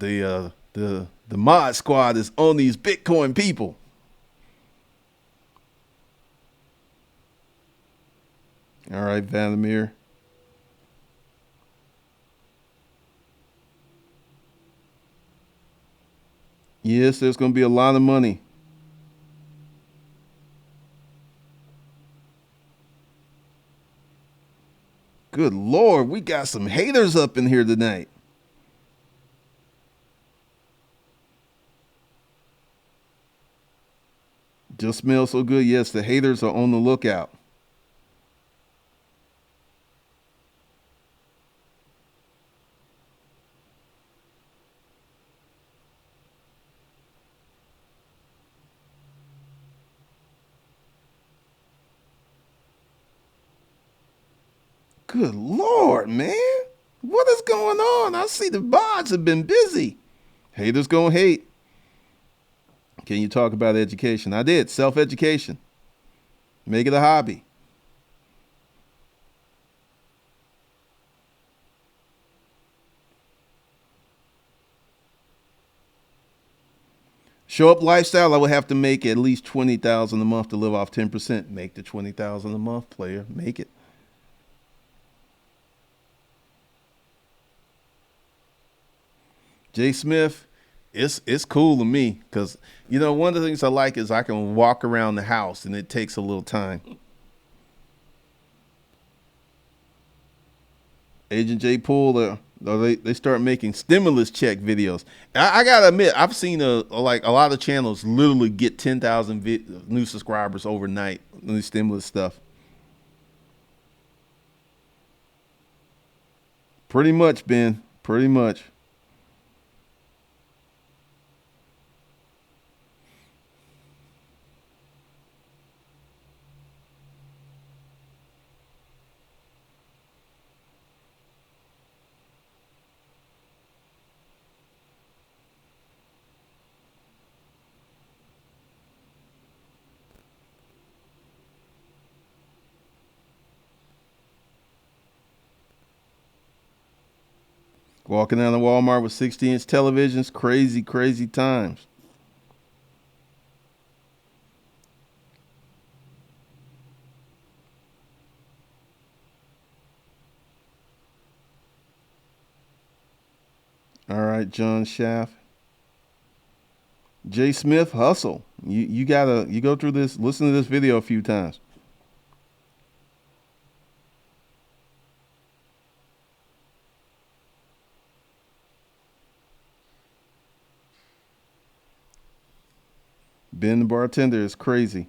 The mod squad is on these Bitcoin people. All right, Vladimir. Yes, there's going to be a lot of money. Good Lord, we got some haters up in here tonight. Just smells so good. Yes, the haters are on the lookout. Good Lord, man. What is going on? I see the bots have been busy. Haters gonna hate. Can you talk about education? I did. Self-education. Make it a hobby. Show up lifestyle, I would have to make at least 20,000 a month to live off 10%. Make the 20,000 a month, player. Make it. Jay Smith, it's cool to me, because one of the things I like is I can walk around the house and it takes a little time. Agent J Poole, No, they start making stimulus check videos. I gotta admit, I've seen like a lot of channels literally get 10,000 new subscribers overnight. New stimulus stuff. Pretty much, Ben. Pretty much. Walking down the Walmart with 60-inch televisions, crazy, crazy times. All right, John Schaff. Jay Smith, hustle. You gotta you go through this, listen to this video a few times. Ben the bartender is crazy.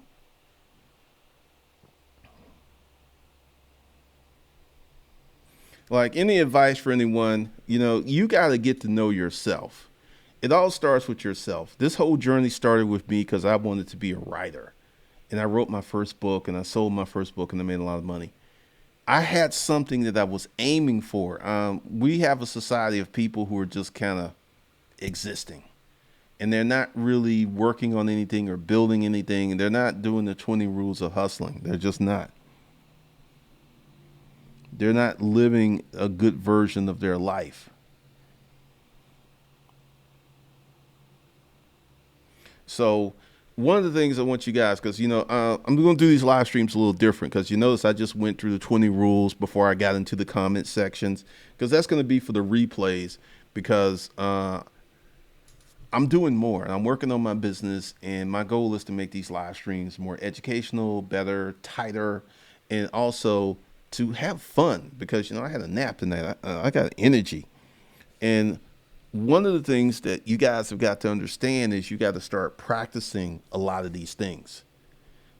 Like any advice for anyone, you gotta get to know yourself. It all starts with yourself. This whole journey started with me because I wanted to be a writer. And I wrote my first book and I sold my first book and I made a lot of money. I had something that I was aiming for. We have a society of people who are just kind of existing and they're not really working on anything or building anything. And they're not doing the 20 rules of hustling. They're just not. They're not living a good version of their life. So one of the things I want you guys, because I'm going to do these live streams a little different, because you notice I just went through the 20 rules before I got into the comment sections, because that's going to be for the replays. Because I'm doing more, and I'm working on my business, and my goal is to make these live streams more educational, better, tighter, and also to have fun. Because I had a nap tonight. I got energy, and one of the things that you guys have got to understand is you got to start practicing a lot of these things,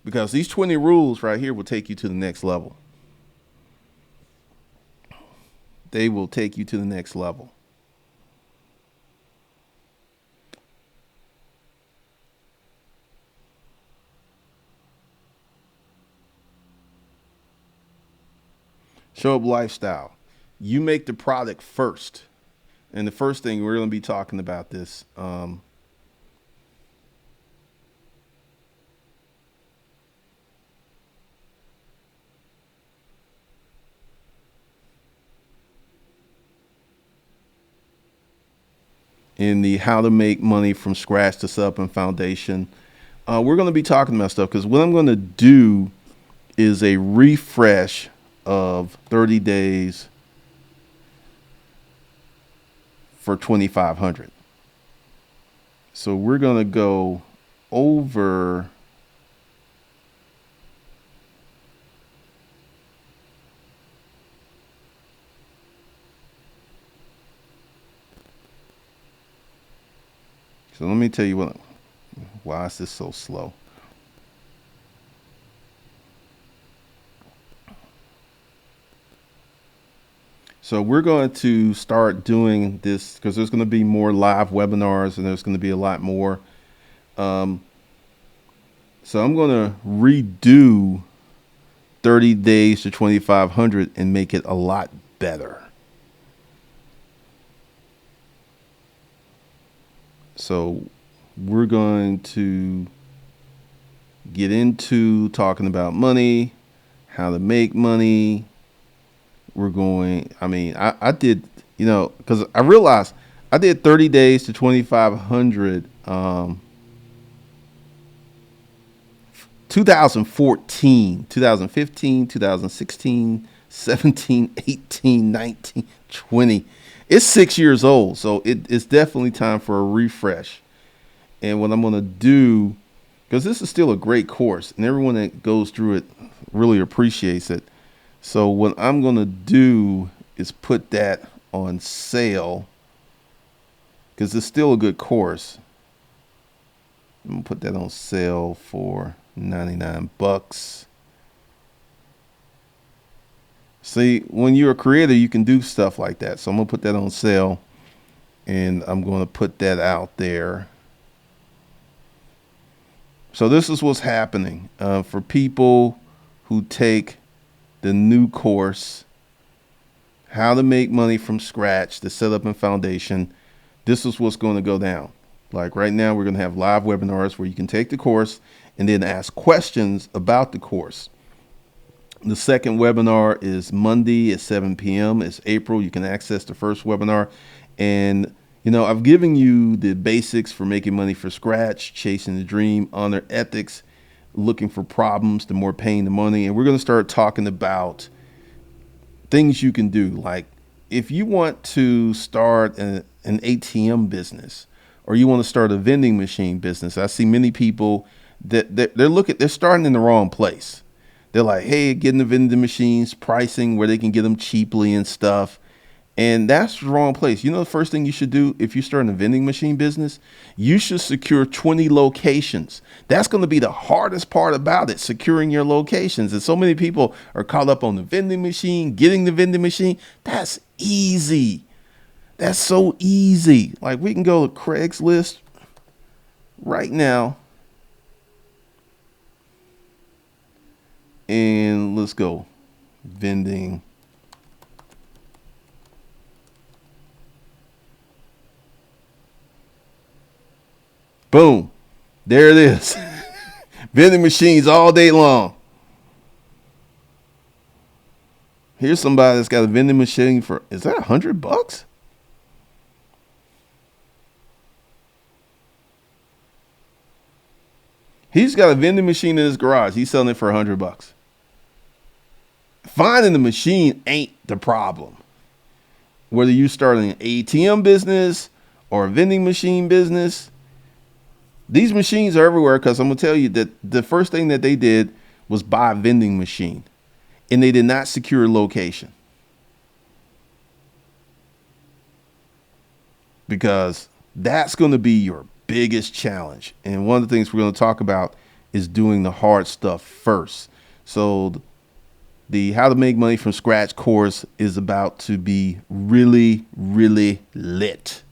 because these 20 rules right here will take you to the next level. They will take you to the next level. Show up lifestyle. You make the product first. And the first thing we're going to be talking about this. In the how to make money from scratch to sub and foundation. We're going to be talking about stuff because what I'm going to do is a refresh of 30 days for 2,500. So we're going to go over so let me tell you why is this so slow? So we're going to start doing this because there's going to be more live webinars and there's going to be a lot more. So I'm going to redo 30 days to 2,500 and make it a lot better. So we're going to get into talking about money, how to make money. I did, because I realized I did 30 days to 2,500, 2014, 2015, 2016, 17, 18, 19, 20. It's 6 years old. So it's definitely time for a refresh. And what I'm going to do, because this is still a great course and everyone that goes through it really appreciates it. So what I'm going to do is put that on sale because it's still a good course. I'm gonna put that on sale for 99 bucks. See, when you're a creator, you can do stuff like that. So I'm gonna put that on sale, and I'm gonna put that out there. So this is what's happening for people who take the new course, How to Make Money from Scratch, the setup and foundation. This is what's going to go down. Like right now, we're going to have live webinars where you can take the course and then ask questions about the course. The second webinar is Monday at 7 p.m. It's April. You can access the first webinar. And, you know, I've given you the basics for making money from scratch, chasing the dream, honor ethics, looking for problems, the more pain, the money. And we're going to start talking about things you can do. Like if you want to start an ATM business, or you want to start a vending machine business, I see many people that they're starting in the wrong place. They're like, hey, getting the vending machines, pricing where they can get them cheaply and stuff. And that's the wrong place. You know, the first thing you should do if you're starting a vending machine business, you should secure 20 locations. That's going to be the hardest part about it, securing your locations. And so many people are caught up on the vending machine, getting the vending machine. That's easy. That's so easy. Like we can go to Craigslist right now. And let's go vending. Boom. There it is. Vending machines all day long. Here's somebody that's got a vending machine for, is that $100? He's got a vending machine in his garage. He's selling it for $100. Finding the machine ain't the problem. Whether you start an ATM business or a vending machine business, these machines are everywhere because I'm going to tell you that the first thing that they did was buy a vending machine, and they did not secure a location because that's going to be your biggest challenge. And one of the things we're going to talk about is doing the hard stuff first. So the How to Make Money from Scratch course is about to be really, really lit.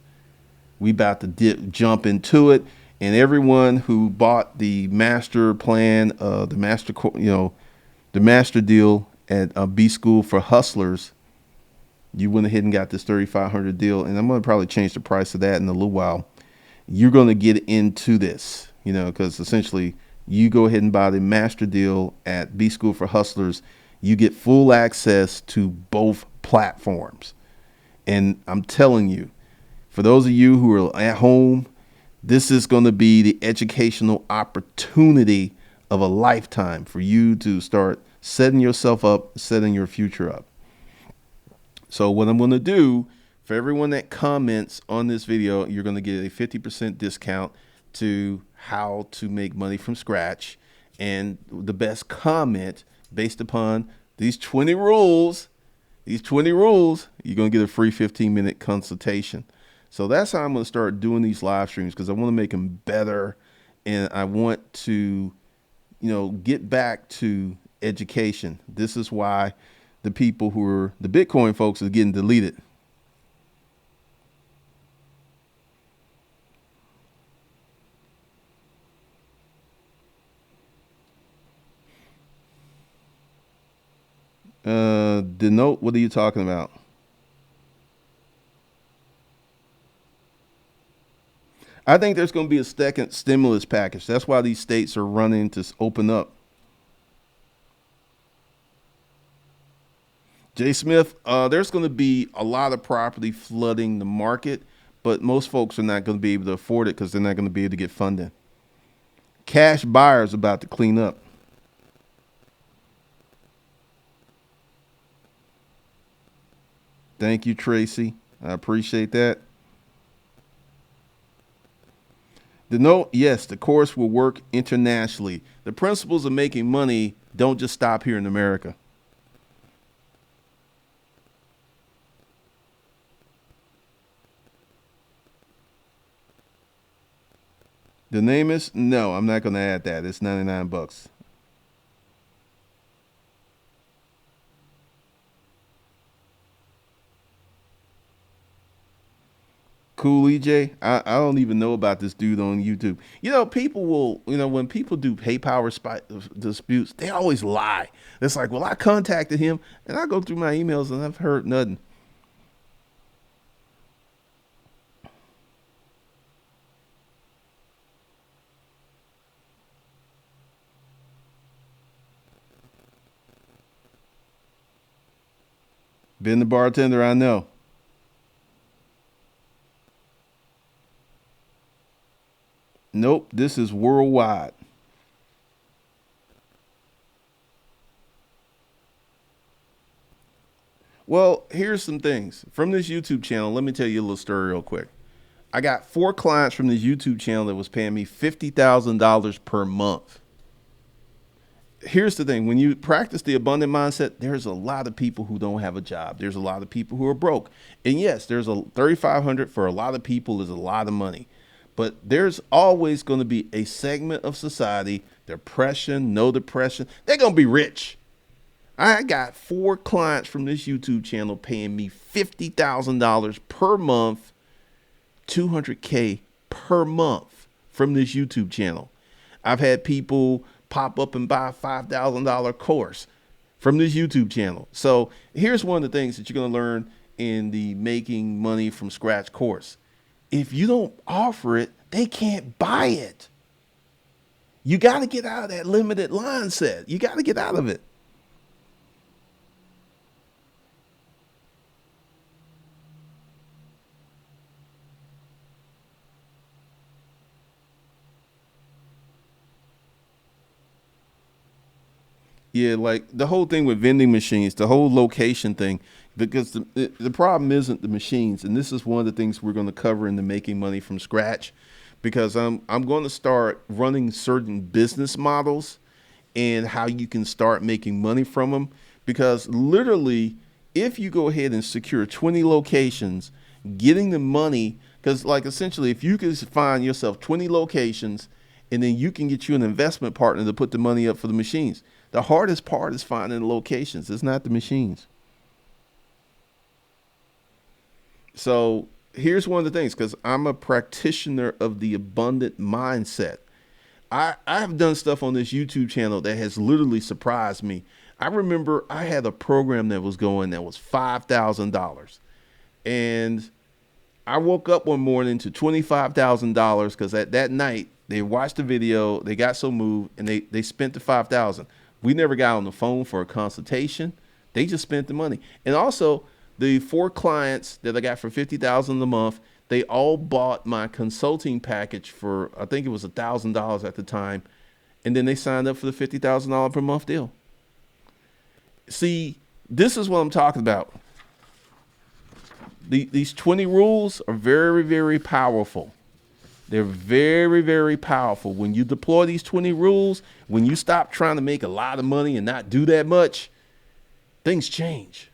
We about to jump into it. And everyone who bought the master plan, the master deal at B School for Hustlers, you went ahead and got this $3,500 deal. And I'm going to probably change the price of that in a little while. You're going to get into this, you know, because essentially you go ahead and buy the master deal at B School for Hustlers. You get full access to both platforms. And I'm telling you, for those of you who are at home, this is going to be the educational opportunity of a lifetime for you to start setting yourself up, setting your future up. So what I'm going to do for everyone that comments on this video, you're going to get a 50% discount to How to Make Money from Scratch. And the best comment based upon these 20 rules, you're going to get a free 15-minute consultation. So that's how I'm going to start doing these live streams, because I want to make them better. And I want to, you know, get back to education. This is why the people who are the Bitcoin folks are getting deleted. Denote, what are you talking about? I think there's going to be a second stimulus package. That's why these states are running to open up. Jay Smith, there's going to be a lot of property flooding the market, but most folks are not going to be able to afford it because they're not going to be able to get funding. Cash buyers about to clean up. Thank you, Tracy. I appreciate that. The note, yes, the course will work internationally. The principles of making money don't just stop here in America. The name is no. I'm not going to add that. It's $99. Cool EJ. I don't even know about this dude on YouTube. People will, when people do pay power disputes, they always lie. It's like, well, I contacted him and I go through my emails and I've heard nothing. Been the bartender, I know. Nope, this is worldwide. Well, here's some things from this YouTube channel. Let me tell you a little story real quick. I got 4 clients from this YouTube channel that was paying me $50,000 per month. Here's the thing. When you practice the abundant mindset, there's a lot of people who don't have a job. There's a lot of people who are broke. And yes, there's a 3,500 for a lot of people is a lot of money. But there's always going to be a segment of society, depression, no depression. They're going to be rich. I got 4 clients from this YouTube channel paying me $50,000 per month, 200K per month from this YouTube channel. I've had people pop up and buy a $5,000 course from this YouTube channel. So here's one of the things that you're going to learn in the Making Money from Scratch course. If you don't offer it, they can't buy it. You got to get out of that limited mindset. You got to get out of it. Yeah, like the whole thing with vending machines, the whole location thing, because the problem isn't the machines, and this is one of the things we're going to cover in the Making Money from Scratch, because I'm going to start running certain business models and how you can start making money from them. Because literally, if you go ahead and secure 20 locations, getting the money, because like essentially, if you can find yourself 20 locations, and then you can get you an investment partner to put the money up for the machines. The hardest part is finding the locations. It's not the machines. So here's one of the things, because I'm a practitioner of the abundant mindset. I've done stuff on this YouTube channel that has literally surprised me. I remember I had a program that was going that was $5,000. And I woke up one morning to $25,000 because at that night they watched the video, they got so moved, and they spent the 5,000. We never got on the phone for a consultation. They just spent the money. And also, the 4 clients that I got for 50,000 a month, they all bought my consulting package for, I think it was $1,000 at the time, and then they signed up for the $50,000 per month deal. See, this is what I'm talking about. These 20 rules are very, very powerful. They're very, very powerful. When you deploy these 20 rules, when you stop trying to make a lot of money and not do that much, things change.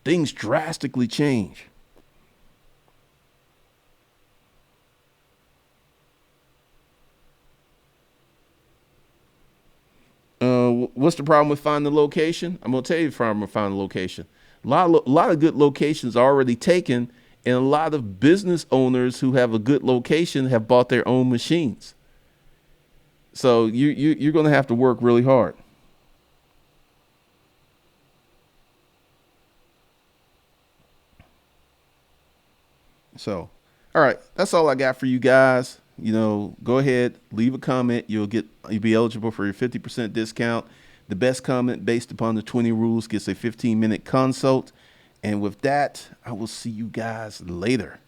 Things drastically change. What's the problem with finding the location? I'm gonna tell you the problem with finding the location. A lot of good locations are already taken, and a lot of business owners who have a good location have bought their own machines. So you're gonna have to work really hard. So, all right, that's all I got for you guys. Go ahead, leave a comment. You'll be eligible for your 50% discount. The best comment based upon the 20 rules gets a 15-minute consult. And with that, I will see you guys later.